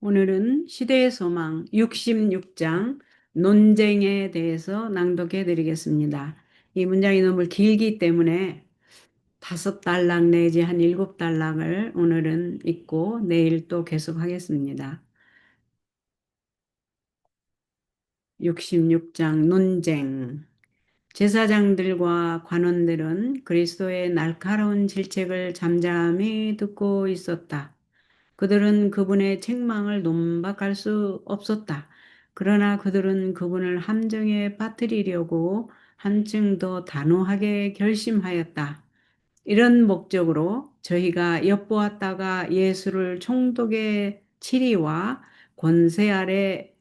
오늘은 시대의 소망 66장 논쟁에 대해서 낭독해 드리겠습니다. 이 문장이 너무 길기 때문에 5달락 내지 한 7달락을 오늘은 읽고 내일 또 계속하겠습니다. 66장 논쟁. 제사장들과 관원들은 그리스도의 날카로운 질책을 잠잠히 듣고 있었다. 그들은 그분의 책망을 논박할 수 없었다. 그러나 그들은 그분을 함정에 빠뜨리려고 한층 더 단호하게 결심하였다. 이런 목적으로 저희가 엿보았다가 예수를 총독의 치리와 권세 아래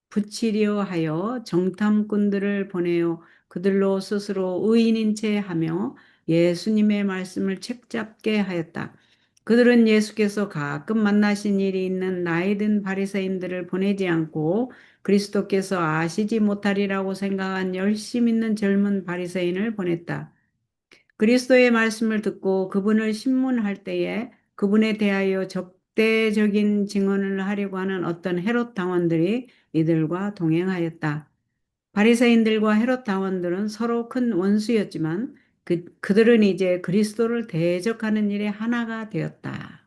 붙이려 하여 정탐꾼들을 보내어 그들로 스스로 의인인 채 하며 예수님의 말씀을 책잡게 하였다. 그들은 예수께서 가끔 만나신 일이 있는 나이 든 바리새인들을 보내지 않고 그리스도께서 아시지 못하리라고 생각한 열심 있는 젊은 바리새인을 보냈다. 그리스도의 말씀을 듣고 그분을 신문할 때에 그분에 대하여 적대적인 증언을 하려고 하는 어떤 헤롯 당원들이 이들과 동행하였다. 바리새인들과 헤롯 당원들은 서로 큰 원수였지만 그들은 이제 그리스도를 대적하는 일에 하나가 되었다.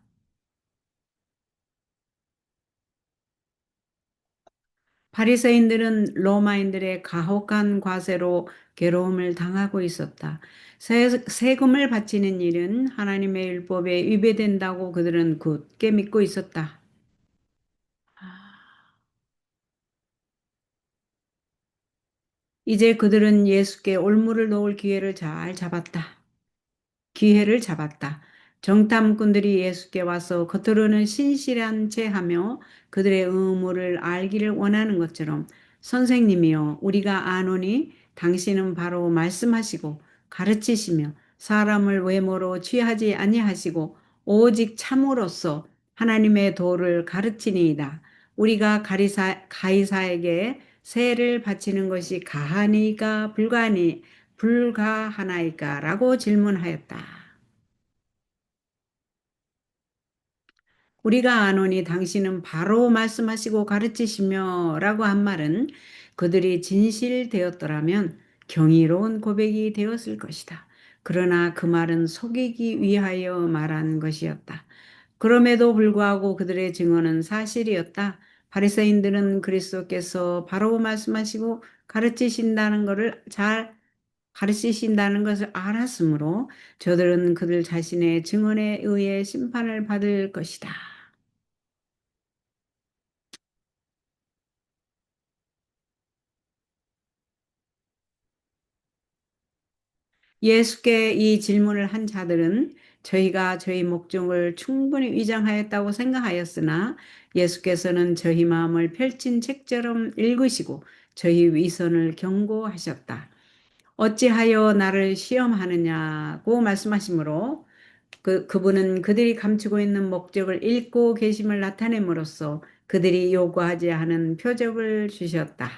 바리새인들은 로마인들의 가혹한 과세로 괴로움을 당하고 있었다. 세금을 바치는 일은 하나님의 율법에 위배된다고 그들은 굳게 믿고 있었다. 이제 그들은 예수께 올무를 놓을 기회를 잡았다. 정탐꾼들이 예수께 와서 겉으로는 신실한 채 하며 그들의 의무를 알기를 원하는 것처럼 선생님이여 우리가 아노니 당신은 바로 말씀하시고 가르치시며 사람을 외모로 취하지 아니하시고 오직 참으로써 하나님의 도를 가르치니이다. 우리가 가이사에게 세를 바치는 것이 가하니까 불가하나이까? 라고 질문하였다. 우리가 아노니 당신은 바로 말씀하시고 가르치시며 라고 한 말은 그들이 진실되었더라면 경이로운 고백이 되었을 것이다. 그러나 그 말은 속이기 위하여 말한 것이었다. 그럼에도 불구하고 그들의 증언은 사실이었다. 바리새인들은 그리스도께서 바로 말씀하시고 가르치신다는 것을 알았으므로 저들은 그들 자신의 증언에 의해 심판을 받을 것이다. 예수께 이 질문을 한 자들은 저희가 저희 목적을 충분히 위장하였다고 생각하였으나 예수께서는 저희 마음을 펼친 책처럼 읽으시고 저희 위선을 경고하셨다. 어찌하여 나를 시험하느냐고 말씀하시므로 그분은 그들이 감추고 있는 목적을 읽고 계심을 나타냄으로써 그들이 요구하지 않은 표적을 주셨다.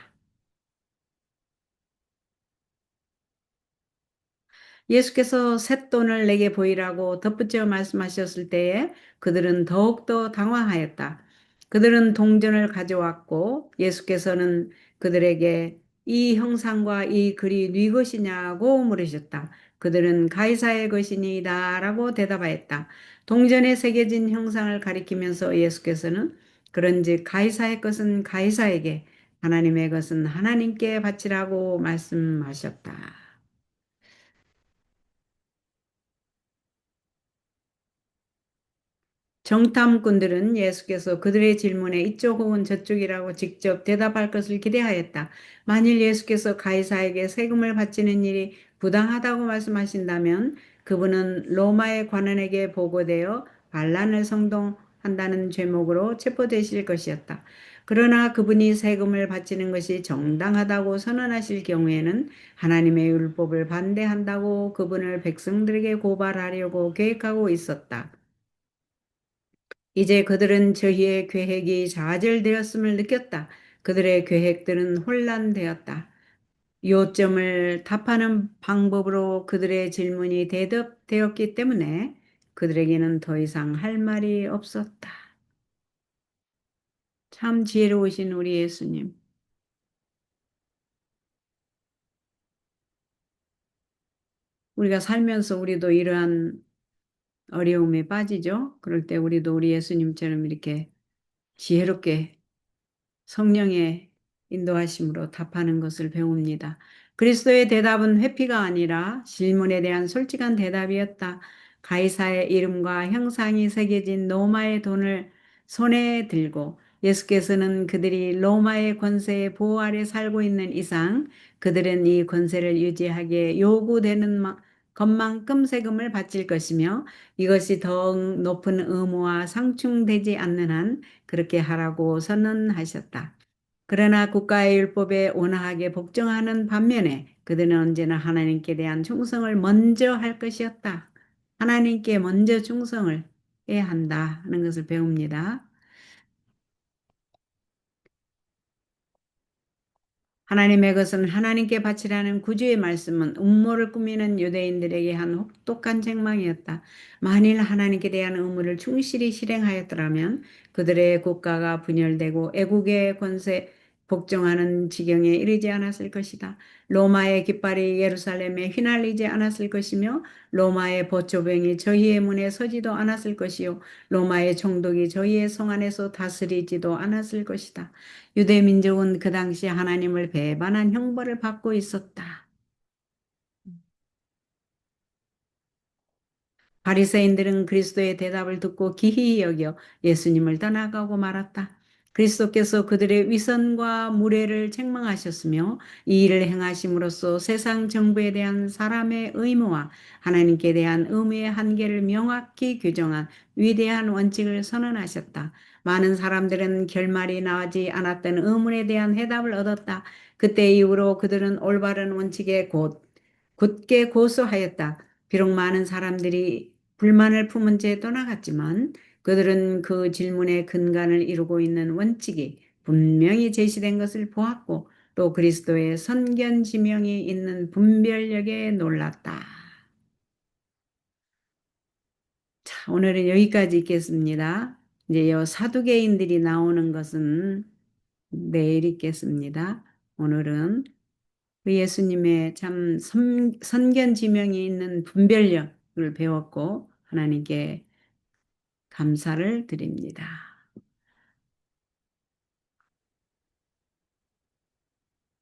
예수께서 쇳돈을 내게 보이라고 덧붙여 말씀하셨을 때에 그들은 더욱더 당황하였다. 그들은 동전을 가져왔고 예수께서는 그들에게 이 형상과 이 글이 네 것이냐고 물으셨다. 그들은 가이사의 것이니이다 라고 대답하였다. 동전에 새겨진 형상을 가리키면서 예수께서는 그런즉 가이사의 것은 가이사에게 하나님의 것은 하나님께 바치라고 말씀하셨다. 정탐꾼들은 예수께서 그들의 질문에 이쪽 혹은 저쪽이라고 직접 대답할 것을 기대하였다. 만일 예수께서 가이사에게 세금을 바치는 일이 부당하다고 말씀하신다면 그분은 로마의 관원에게 보고되어 반란을 성동한다는 죄목으로 체포되실 것이었다. 그러나 그분이 세금을 바치는 것이 정당하다고 선언하실 경우에는 하나님의 율법을 반대한다고 그분을 백성들에게 고발하려고 계획하고 있었다. 이제 그들은 저희의 계획이 좌절되었음을 느꼈다. 그들의 계획들은 혼란되었다. 요점을 답하는 방법으로 그들의 질문이 대답되었기 때문에 그들에게는 더 이상 할 말이 없었다. 참 지혜로우신 우리 예수님. 우리가 살면서 우리도 이러한 어려움에 빠지죠. 그럴 때 우리도 우리 예수님처럼 이렇게 지혜롭게 성령의 인도하심으로 답하는 것을 배웁니다. 그리스도의 대답은 회피가 아니라 질문에 대한 솔직한 대답이었다. 가이사의 이름과 형상이 새겨진 로마의 돈을 손에 들고 예수께서는 그들이 로마의 권세의 보호 아래 살고 있는 이상 그들은 이 권세를 유지하기에 요구되는 것만큼 세금을 바칠 것이며 이것이 더욱 높은 의무와 상충되지 않는 한 그렇게 하라고 선언하셨다. 그러나 국가의 율법에 온화하게 복종하는 반면에 그들은 언제나 하나님께 대한 충성을 먼저 할 것이었다. 하나님께 먼저 충성을 해야 한다는 것을 배웁니다. 하나님의 것은 하나님께 바치라는 구주의 말씀은 음모를 꾸미는 유대인들에게 한 혹독한 책망이었다. 만일 하나님께 대한 의무를 충실히 실행하였더라면 그들의 국가가 분열되고 애국의 권세 복종하는 지경에 이르지 않았을 것이다. 로마의 깃발이 예루살렘에 휘날리지 않았을 것이며 로마의 보초병이 저희의 문에 서지도 않았을 것이요 로마의 총독이 저희의 성 안에서 다스리지도 않았을 것이다. 유대 민족은 그 당시 하나님을 배반한 형벌을 받고 있었다. 바리새인들은 그리스도의 대답을 듣고 기이히 여겨 예수님을 떠나가고 말았다. 그리스도께서 그들의 위선과 무례를 책망하셨으며 이 일을 행하심으로써 세상 정부에 대한 사람의 의무와 하나님께 대한 의무의 한계를 명확히 규정한 위대한 원칙을 선언하셨다. 많은 사람들은 결말이 나지 않았던 의문에 대한 해답을 얻었다. 그때 이후로 그들은 올바른 원칙에 굳게 고수하였다. 비록 많은 사람들이 불만을 품은 채 떠나갔지만 그들은 그 질문의 근간을 이루고 있는 원칙이 분명히 제시된 것을 보았고 또 그리스도의 선견 지명이 있는 분별력에 놀랐다. 자, 오늘은 여기까지 읽겠습니다. 이제 요 사두개인들이 나오는 것은 내일 읽겠습니다. 오늘은 그 예수님의 참 선견 지명이 있는 분별력을 배웠고 하나님께 감사를 드립니다.